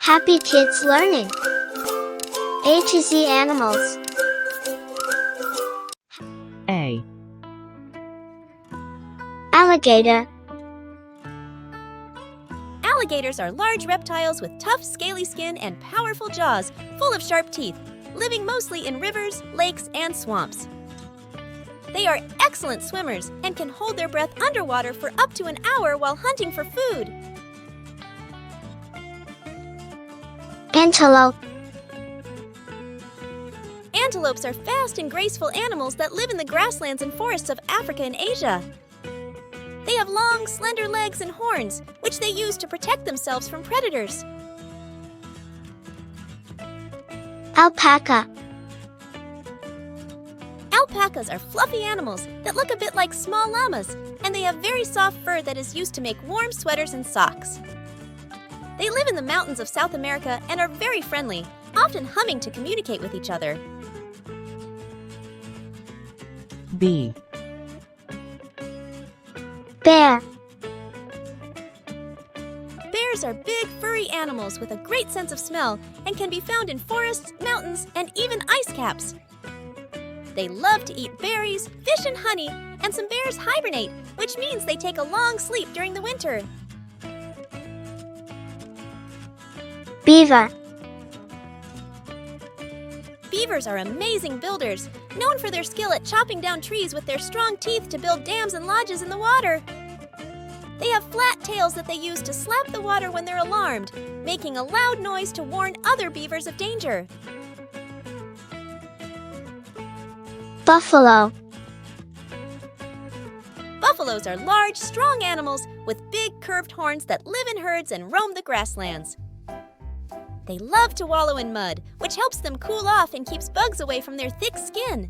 Happy Kids Learning. A to Z Animals. A. Alligator. Alligators are large reptiles with tough, scaly skin and powerful jaws full of sharp teeth, living mostly in rivers, lakes, and swamps. They are excellent swimmers and can hold their breath underwater for up to an hour while hunting for food. Antelope. Antelopes are fast and graceful animals that live in the grasslands and forests of Africa and Asia. They have long, slender legs and horns, which they use to protect themselves from predators. Alpaca. Alpacas are fluffy animals that look a bit like small llamas, and they have very soft fur that is used to make warm sweaters and socks. They live in the mountains of South America and are very friendly, often humming to communicate with each other. B. Bear. Bears are big, furry animals with a great sense of smell and can be found in forests, mountains, and even ice caps. They love to eat berries, fish, and honey, and some bears hibernate, which means they take a long sleep during the winter. Beaver. Beavers are amazing builders, known for their skill at chopping down trees with their strong teeth to build dams and lodges in the water. They have flat tails that they use to slap the water when they're alarmed, making a loud noise to warn other beavers of danger. Buffalo. Buffaloes are large, strong animals with big, curved horns that live in herds and roam the grasslands. They love to wallow in mud, which helps them cool off and keeps bugs away from their thick skin.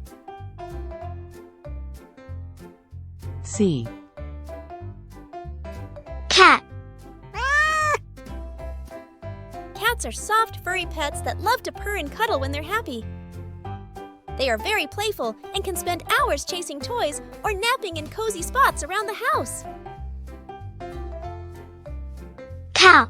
C. Cat. Cats are soft, furry pets that love to purr and cuddle when they're happy. They are very playful and can spend hours chasing toys or napping in cozy spots around the house. Cow.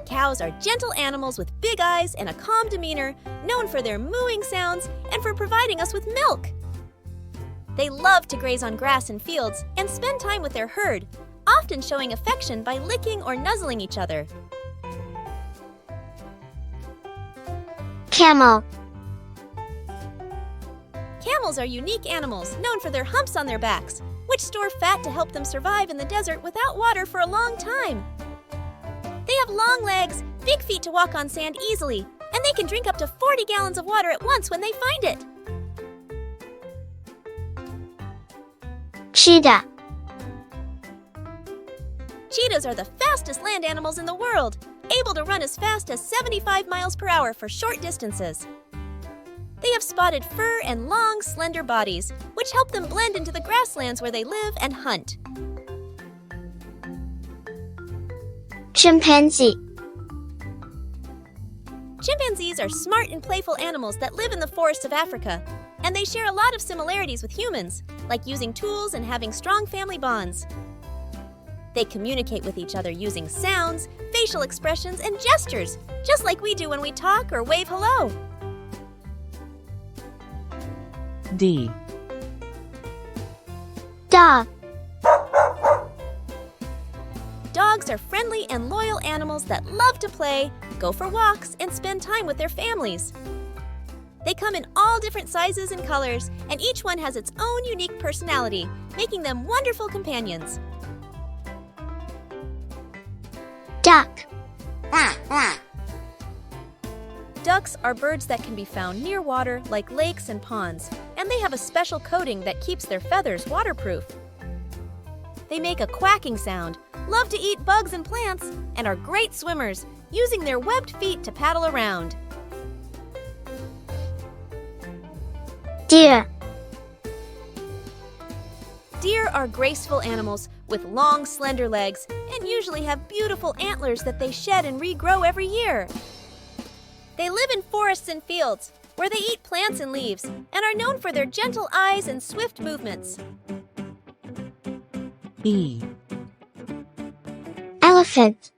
Cows are gentle animals with big eyes and a calm demeanor, known for their mooing sounds and for providing us with milk. They love to graze on grass in fields and spend time with their herd, often showing affection by licking or nuzzling each other. Camel. Camels are unique animals known for their humps on their backs, which store fat to help them survive in the desert without water for a long time. They have long legs, big feet to walk on sand easily, and they can drink up to 40 gallons of water at once when they find it. Cheetah. Cheetahs are the fastest land animals in the world, able to run as fast as 75 miles per hour for short distances. They have spotted fur and long, slender bodies, which help them blend into the grasslands where they live and hunt. Chimpanzee. Chimpanzees are smart and playful animals that live in the forests of Africa, and they share a lot of similarities with humans, like using tools and having strong family bonds. They communicate with each other using sounds, facial expressions, and gestures, just like we do when we talk or wave hello. D. Dog. Dogs are friendly and loyal animals that love to play, go for walks, and spend time with their families. They come in all different sizes and colors, and each one has its own unique personality, making them wonderful companions. Duck. Ducks are birds that can be found near water like lakes and ponds, and they have a special coating that keeps their feathers waterproof. They make a quacking sound, love to eat bugs and plants, and are great swimmers, using their webbed feet to paddle around. Deer. Deer are graceful animals with long, slender legs and usually have beautiful antlers that they shed and regrow every year. They live in forests and fields, where they eat plants and leaves, and are known for their gentle eyes and swift movements. E. Elephant.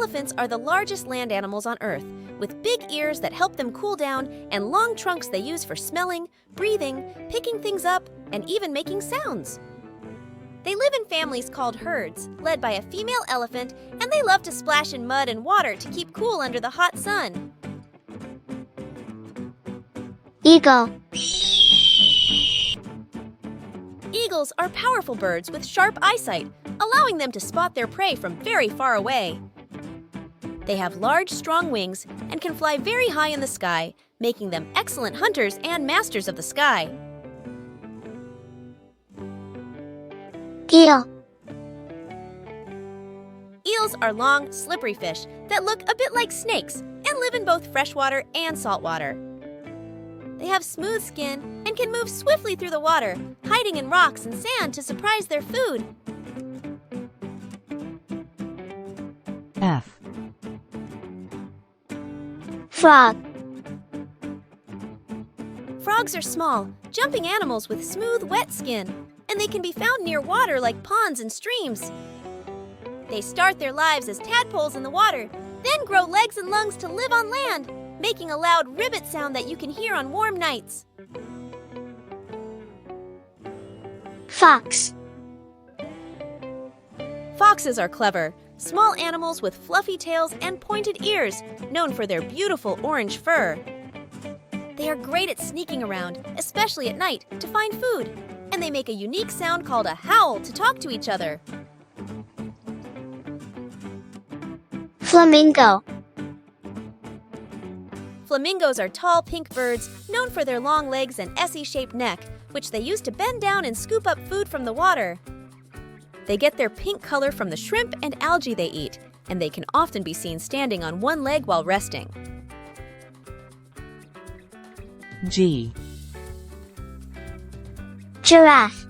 Elephants are the largest land animals on Earth, with big ears that help them cool down and long trunks they use for smelling, breathing, picking things up, and even making sounds. They live in families called herds, led by a female elephant, and they love to splash in mud and water to keep cool under the hot sun. Eagle. Eagles are powerful birds with sharp eyesight, allowing them to spot their prey from very far away. They have large, strong wings and can fly very high in the sky, making them excellent hunters and masters of the sky. Eel. Eels are long, slippery fish that look a bit like snakes and live in both freshwater and saltwater. They have smooth skin and can move swiftly through the water, hiding in rocks and sand to surprise their food. F. Frog. Frogs are small, jumping animals with smooth, wet skin, and they can be found near water like ponds and streams. They start their lives as tadpoles in the water, then grow legs and lungs to live on land, making a loud ribbit sound that you can hear on warm nights. Fox. Foxes are clever, small animals with fluffy tails and pointed ears, known for their beautiful orange fur. They are great at sneaking around, especially at night, to find food, and they make a unique sound called a howl to talk to each other. Flamingo. Flamingos are tall pink birds known for their long legs and S-shaped neck, which they use to bend down and scoop up food from the water. They get their pink color from the shrimp and algae they eat, and they can often be seen standing on one leg while resting. G. Giraffe.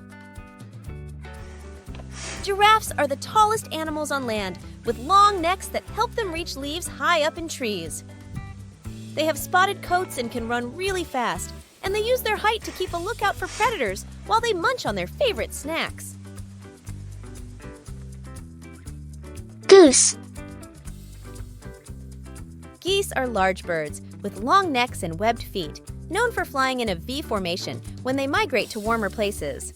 Giraffes are the tallest animals on land, with long necks that help them reach leaves high up in trees. They have spotted coats and can run really fast, and they use their height to keep a lookout for predators while they munch on their favorite snacks. Goose. Geese are large birds with long necks and webbed feet, known for flying in a V formation when they migrate to warmer places.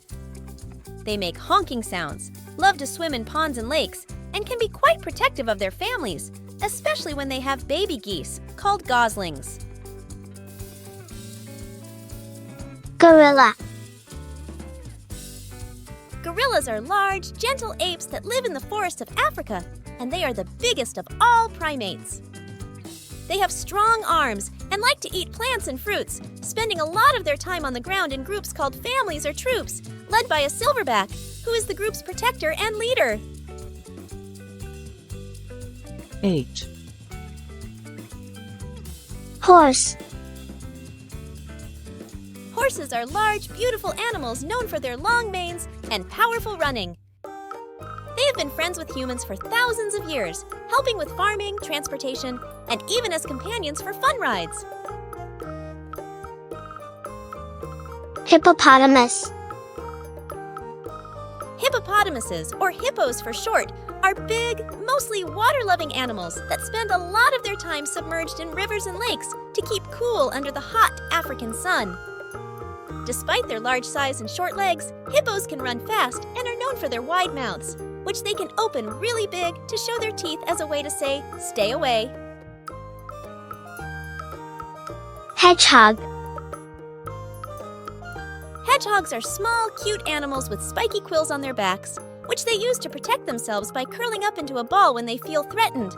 They make honking sounds, love to swim in ponds and lakes, and can be quite protective of their families, especially when they have baby geese, called goslings. Gorilla. Gorillas are large, gentle apes that live in the forests of Africa, and they are the biggest of all primates. They have strong arms and like to eat plants and fruits, spending a lot of their time on the ground in groups called families or troops, led by a silverback, who is the group's protector and leader. H. Horse. Horses are large, beautiful animals known for their long manes and powerful running. They have been friends with humans for thousands of years, helping with farming, transportation, and even as companions for fun rides. Hippopotamus. Hippopotamuses, or hippos for short, are big, mostly water-loving animals that spend a lot of their time submerged in rivers and lakes to keep cool under the hot African sun. Despite their large size and short legs, hippos can run fast and are known for their wide mouths, which they can open really big to show their teeth as a way to say, "Stay away." Hedgehog. Hedgehogs are small, cute animals with spiky quills on their backs, which they use to protect themselves by curling up into a ball when they feel threatened.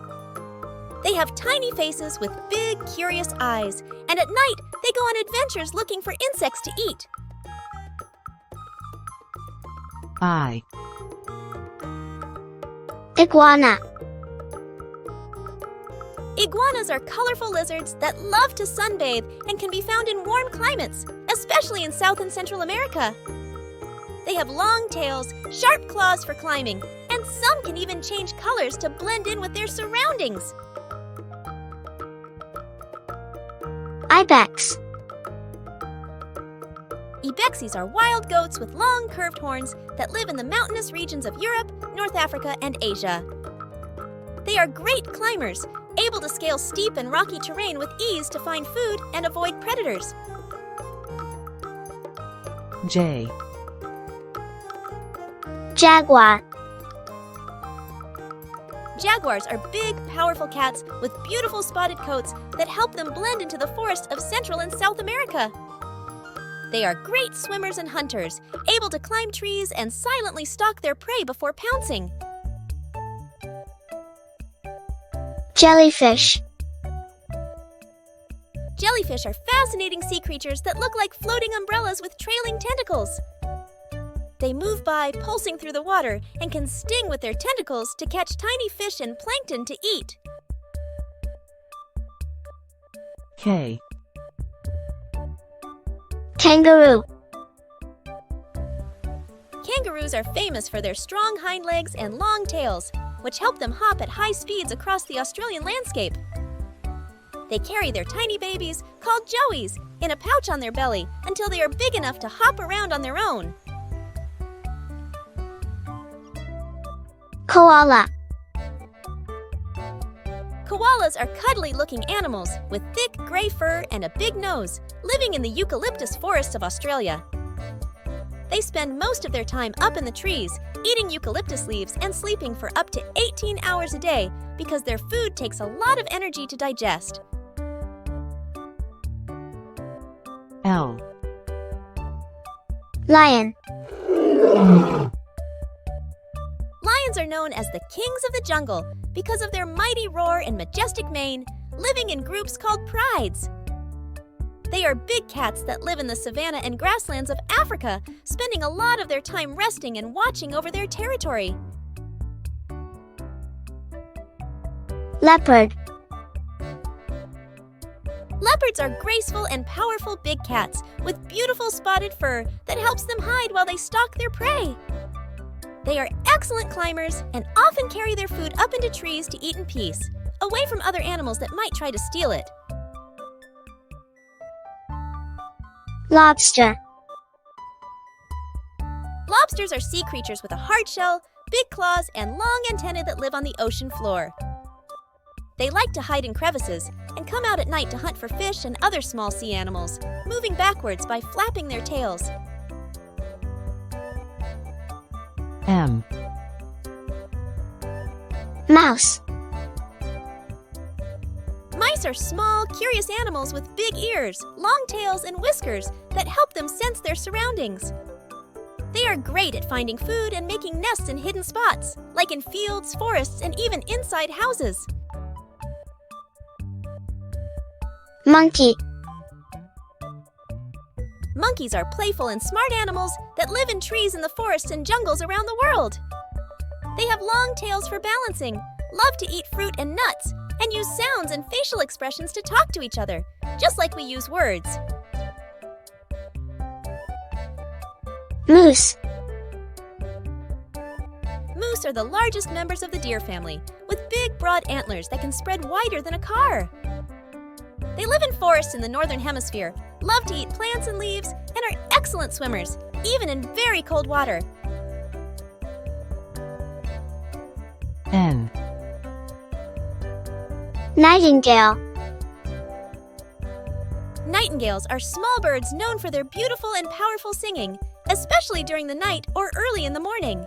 They have tiny faces with big, curious eyes, and at night they go on adventures looking for insects to eat. I. Iguana. Iguanas are colorful lizards that love to sunbathe and can be found in warm climates, especially in South and Central America. They have long tails, sharp claws for climbing, and some can even change colors to blend in with their surroundings. Ibex. Ibexes are wild goats with long, curved horns that live in the mountainous regions of Europe, North Africa, and Asia. They are great climbers, able to scale steep and rocky terrain with ease to find food and avoid predators. J. Jaguar. Jaguars are big, powerful cats with beautiful spotted coats that help them blend into the forest of Central and South America. They are great swimmers and hunters, able to climb trees and silently stalk their prey before pouncing. Jellyfish. Jellyfish are fascinating sea creatures that look like floating umbrellas with trailing tentacles. They move by, pulsing through the water, and can sting with their tentacles to catch tiny fish and plankton to eat. K. Kangaroo. Kangaroos are famous for their strong hind legs and long tails, which help them hop at high speeds across the Australian landscape. They carry their tiny babies, called joeys, in a pouch on their belly until they are big enough to hop around on their own. Koala. Koalas are cuddly-looking animals with thick gray fur and a big nose, living in the eucalyptus forests of Australia. They spend most of their time up in the trees, eating eucalyptus leaves and sleeping for up to 18 hours a day because their food takes a lot of energy to digest. L. Lion. Lions are known as the kings of the jungle because of their mighty roar and majestic mane, living in groups called prides. They are big cats that live in the savanna and grasslands of Africa, spending a lot of their time resting and watching over their territory. Leopard. Leopards are graceful and powerful big cats with beautiful spotted fur that helps them hide while they stalk their prey. They are excellent climbers and often carry their food up into trees to eat in peace, away from other animals that might try to steal it. Lobster. Lobsters are sea creatures with a hard shell, big claws, and long antennae that live on the ocean floor. They like to hide in crevices and come out at night to hunt for fish and other small sea animals, moving backwards by flapping their tails. M. Mouse. Mice are small, curious animals with big ears, long tails, and whiskers that help them sense their surroundings. They are great at finding food and making nests in hidden spots, like in fields, forests, and even inside houses. Monkey. Monkeys are playful and smart animals that live in trees in the forests and jungles around the world. They have long tails for balancing, love to eat fruit and nuts, and use sounds and facial expressions to talk to each other, just like we use words. Moose. Moose are the largest members of the deer family, with big, broad antlers that can spread wider than a car. They live in forests in the northern hemisphere, love to eat plants and leaves, and are excellent swimmers, even in very cold water. N. Nightingale. Nightingales are small birds known for their beautiful and powerful singing, especially during the night or early in the morning.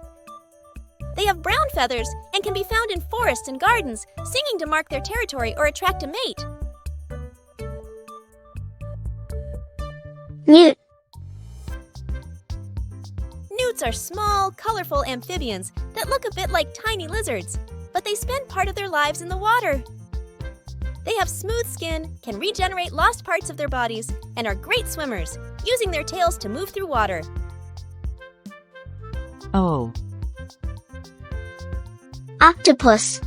They have brown feathers and can be found in forests and gardens, singing to mark their territory or attract a mate. Newt. Newts are small, colorful amphibians that look a bit like tiny lizards, but they spend part of their lives in the water. They have smooth skin, can regenerate lost parts of their bodies, and are great swimmers, using their tails to move through water. O. Octopus.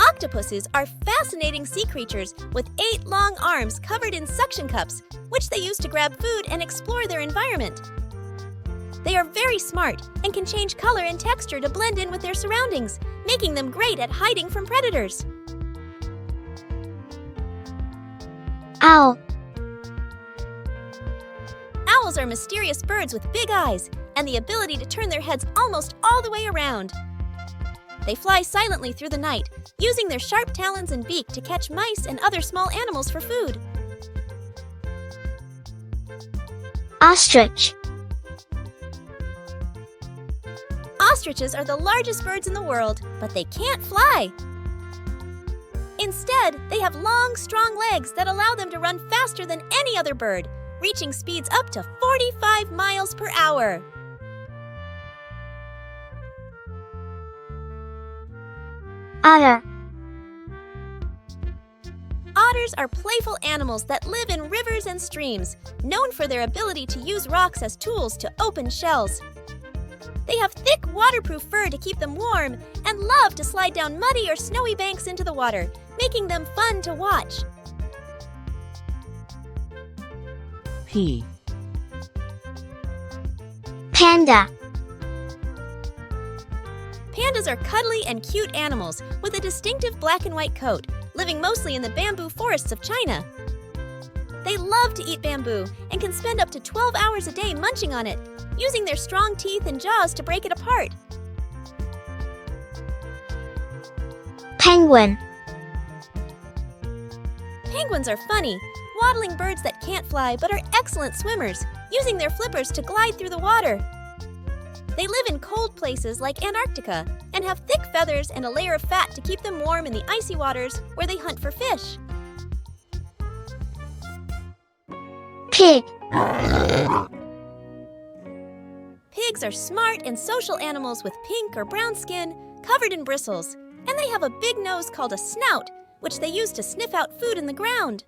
Octopuses are fascinating sea creatures with 8 long arms covered in suction cups, which they use to grab food and explore their environment. They are very smart and can change color and texture to blend in with their surroundings, making them great at hiding from predators. Owl. Owls are mysterious birds with big eyes and the ability to turn their heads almost all the way around. They fly silently through the night, using their sharp talons and beak to catch mice and other small animals for food. Ostrich. Ostriches are the largest birds in the world, but they can't fly. Instead, they have long, strong legs that allow them to run faster than any other bird, reaching speeds up to 45 miles per hour. Otter. Otters are playful animals that live in rivers and streams, known for their ability to use rocks as tools to open shells. They have thick, waterproof fur to keep them warm and love to slide down muddy or snowy banks into the water, making them fun to watch. P. Panda. Pandas are cuddly and cute animals with a distinctive black and white coat, living mostly in the bamboo forests of China. They love to eat bamboo and can spend up to 12 hours a day munching on it, using their strong teeth and jaws to break it apart. Penguin. Penguins are funny, waddling birds that can't fly but are excellent swimmers, using their flippers to glide through the water. They live in cold places like Antarctica and have thick feathers and a layer of fat to keep them warm in the icy waters where they hunt for fish. Pig. Pigs are smart and social animals with pink or brown skin covered in bristles, and they have a big nose called a snout, which they use to sniff out food in the ground.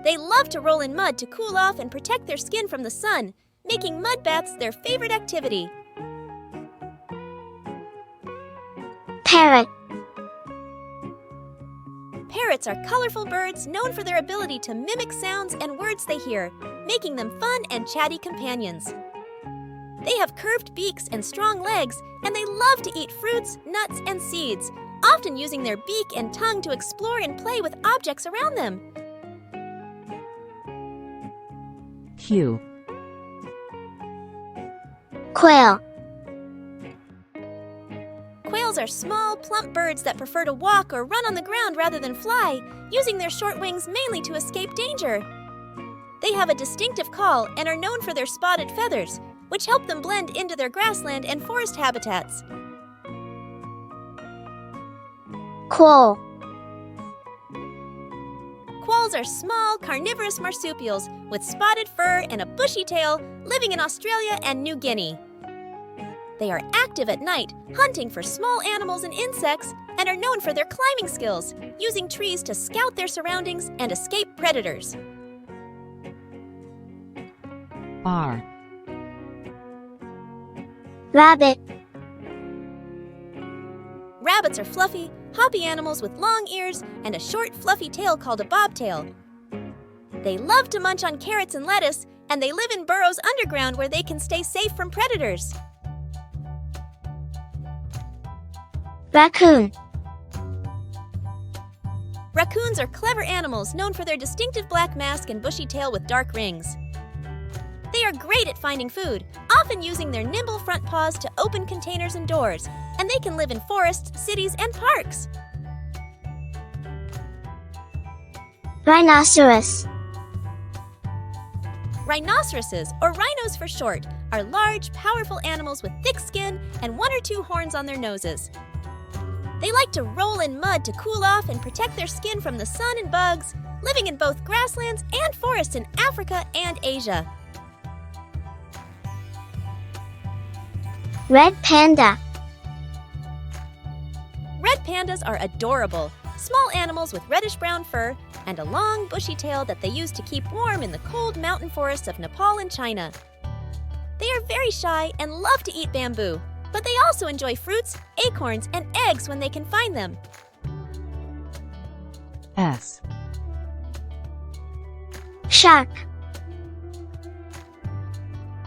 They love to roll in mud to cool off and protect their skin from the sun, making mud baths their favorite activity. Parrot. Parrots are colorful birds known for their ability to mimic sounds and words they hear, making them fun and chatty companions. They have curved beaks and strong legs, and they love to eat fruits, nuts, and seeds, often using their beak and tongue to explore and play with objects around them. Q. Quail. Quails are small, plump birds that prefer to walk or run on the ground rather than fly, using their short wings mainly to escape danger. They have a distinctive call and are known for their spotted feathers, which help them blend into their grassland and forest habitats. Quail. Quolls are small, carnivorous marsupials with spotted fur and a bushy tail living in Australia and New Guinea. They are active at night, hunting for small animals and insects, and are known for their climbing skills, using trees to scout their surroundings and escape predators. R. Rabbit. Rabbits are fluffy, hoppy animals with long ears and a short, fluffy tail called a bobtail. They love to munch on carrots and lettuce, and they live in burrows underground where they can stay safe from predators. Raccoon. Raccoons are clever animals known for their distinctive black mask and bushy tail with dark rings. They are great at finding food, often using their nimble front paws to open containers and doors, and they can live in forests, cities, and parks. Rhinoceros. Rhinoceroses, or rhinos for short, are large, powerful animals with thick skin and 1 or 2 horns on their noses. They like to roll in mud to cool off and protect their skin from the sun and bugs, living in both grasslands and forests in Africa and Asia. Red panda. Red pandas are adorable, small animals with reddish-brown fur and a long, bushy tail that they use to keep warm in the cold mountain forests of Nepal and China. They are very shy and love to eat bamboo, but they also enjoy fruits, acorns, and eggs when they can find them. S. Shark.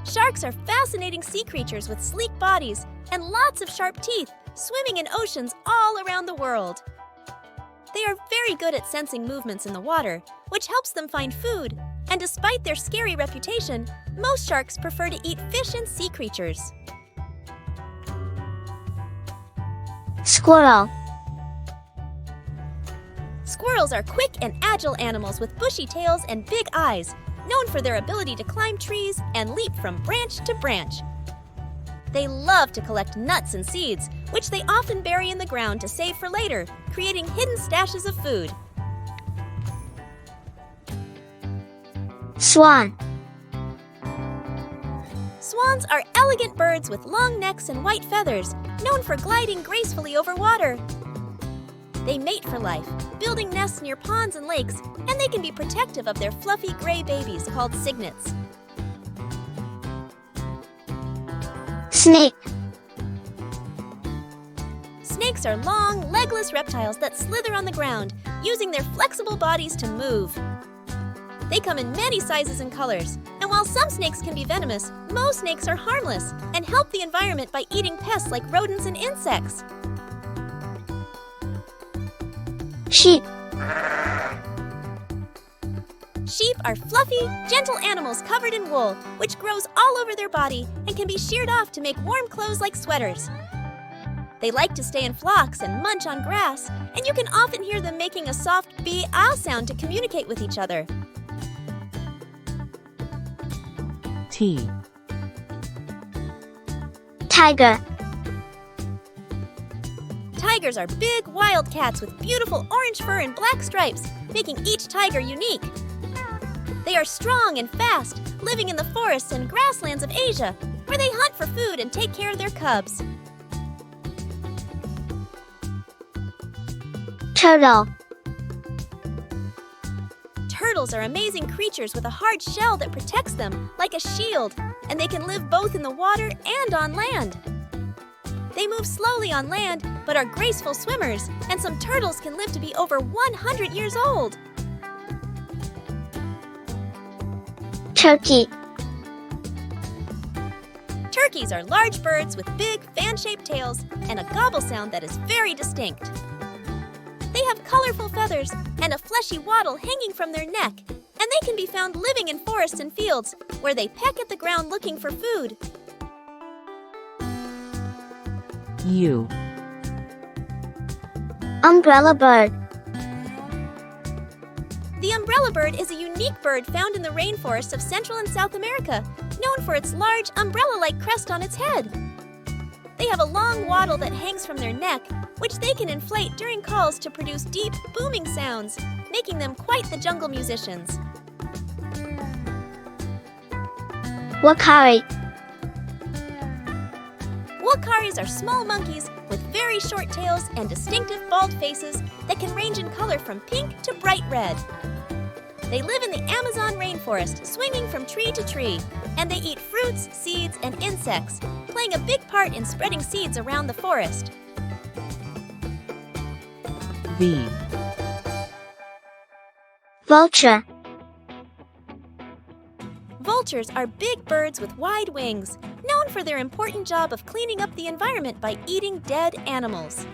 Sharks are fascinating sea creatures with sleek bodies and lots of sharp teeth, swimming in oceans all around the world. They are very good at sensing movements in the water, which helps them find food, and despite their scary reputation, most sharks prefer to eat fish and sea creatures. Squirrel. Squirrels are quick and agile animals with bushy tails and big eyes, known for their ability to climb trees and leap from branch to branch. They love to collect nuts and seeds, which they often bury in the ground to save for later, creating hidden stashes of food. Swan. Swans are elegant birds with long necks and white feathers, known for gliding gracefully over water. They mate for life, building nests near ponds and lakes, and they can be protective of their fluffy gray babies called cygnets. Snake. Snakes are long, legless reptiles that slither on the ground, using their flexible bodies to move. They come in many sizes and colors, and while some snakes can be venomous, most snakes are harmless and help the environment by eating pests like rodents and insects. Sheep. Sheep are fluffy, gentle animals covered in wool, which grows all over their body and can be sheared off to make warm clothes like sweaters. They like to stay in flocks and munch on grass, and you can often hear them making a soft B-ah sound to communicate with each other. T. Tiger. Tigers are big, wild cats with beautiful orange fur and black stripes, making each tiger unique. They are strong and fast, living in the forests and grasslands of Asia, where they hunt for food and take care of their cubs. Turtle. Turtles are amazing creatures with a hard shell that protects them, like a shield, and they can live both in the water and on land. They move slowly on land, but are graceful swimmers, and some turtles can live to be over 100 years old. Turkey. Turkeys are large birds with big, fan-shaped tails and a gobble sound that is very distinct. They have colorful feathers and a fleshy wattle hanging from their neck, and they can be found living in forests and fields, where they peck at the ground looking for food. U. Umbrella bird. The umbrella bird is a unique bird found in the rainforests of Central and South America, known for its large umbrella-like crest on its head. They have a long wattle that hangs from their neck, which they can inflate during calls to produce deep, booming sounds, making them quite the jungle musicians. Wakari. Wakaris are small monkeys with very short tails and distinctive bald faces that can range in color from pink to bright red. They live in the Amazon rainforest, swinging from tree to tree, and they eat fruits, seeds, and insects, playing a big part in spreading seeds around the forest. V. Vulture. Vultures are big birds with wide wings, known for their important job of cleaning up the environment by eating dead animals.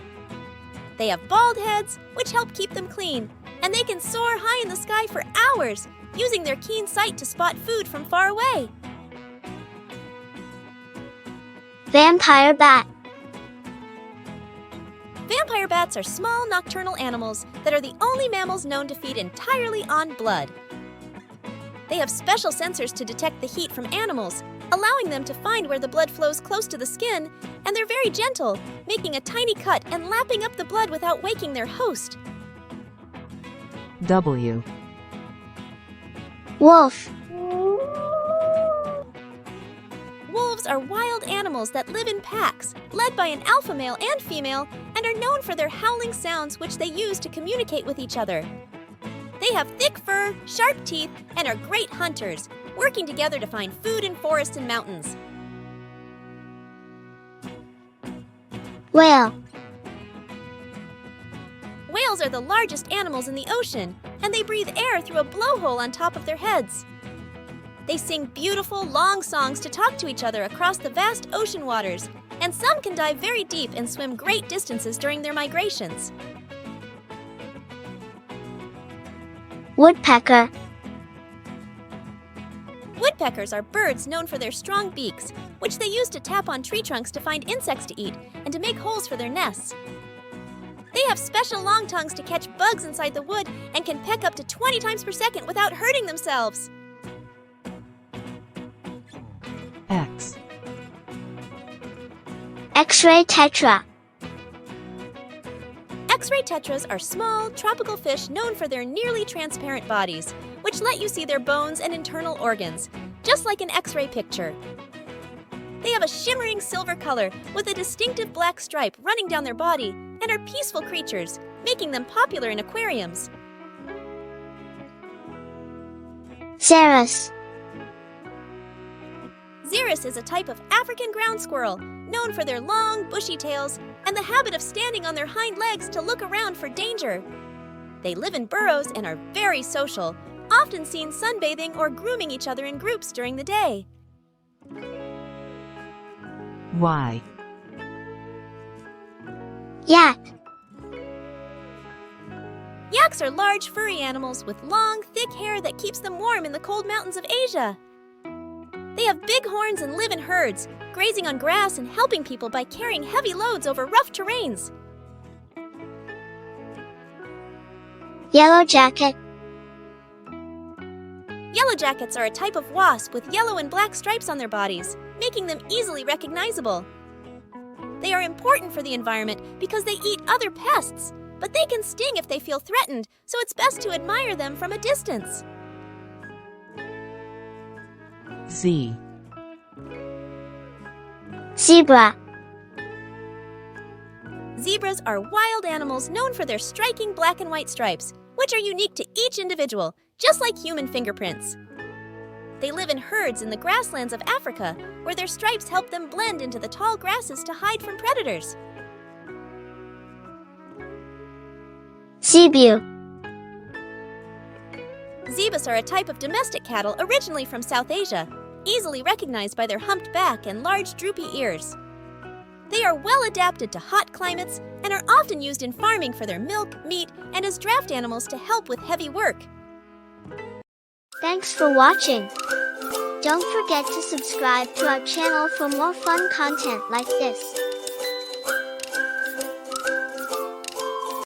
They have bald heads, which help keep them clean, and they can soar high in the sky for hours, using their keen sight to spot food from far away. Vampire bat. Vampire bats are small nocturnal animals that are the only mammals known to feed entirely on blood. They have special sensors to detect the heat from animals, allowing them to find where the blood flows close to the skin, and they're very gentle, making a tiny cut and lapping up the blood without waking their host. W. Wolf. Wolves are wild animals that live in packs, led by an alpha male and female, and are known for their howling sounds which they use to communicate with each other. They have thick fur, sharp teeth, and are great hunters, working together to find food in forests and mountains. Whale. Whales are the largest animals in the ocean, and they breathe air through a blowhole on top of their heads. They sing beautiful, long songs to talk to each other across the vast ocean waters, and some can dive very deep and swim great distances during their migrations. Woodpecker. woodpeckers are birds known for their strong beaks, which they use to tap on tree trunks to find insects to eat and to make holes for their nests. They have special long tongues to catch bugs inside the wood and can peck up to 20 times per second without hurting themselves. X. Xray Tetra. Xray tetras are small, tropical fish known for their nearly transparent bodies, which let you see their bones and internal organs, just like an X-ray picture. They have a shimmering silver color with a distinctive black stripe running down their body and are peaceful creatures, making them popular in aquariums. Zealous. Zealous is a type of African ground squirrel, known for their long, bushy tails and the habit of standing on their hind legs to look around for danger. They live in burrows and are very social, often seen sunbathing or grooming each other in groups during the day. Y. Yak. Yaks are large, furry animals with long, thick hair that keeps them warm in the cold mountains of Asia. They have big horns and live in herds, grazing on grass and helping people by carrying heavy loads over rough terrains. Yellow jacket. Yellow jackets are a type of wasp with yellow and black stripes on their bodies, making them easily recognizable. They are important for the environment because they eat other pests, but they can sting if they feel threatened, so it's best to admire them from a distance. Z. Zebra. Zebras are wild animals known for their striking black and white stripes, which are unique to each individual, just like human fingerprints. They live in herds in the grasslands of Africa, where their stripes help them blend into the tall grasses to hide from predators. Zebu. Zebus are a type of domestic cattle originally from South Asia, easily recognized by their humped back and large droopy ears. They are well adapted to hot climates and are often used in farming for their milk, meat, and as draft animals to help with heavy work. Thanks for watching. Don't forget to subscribe to our channel for more fun content like this.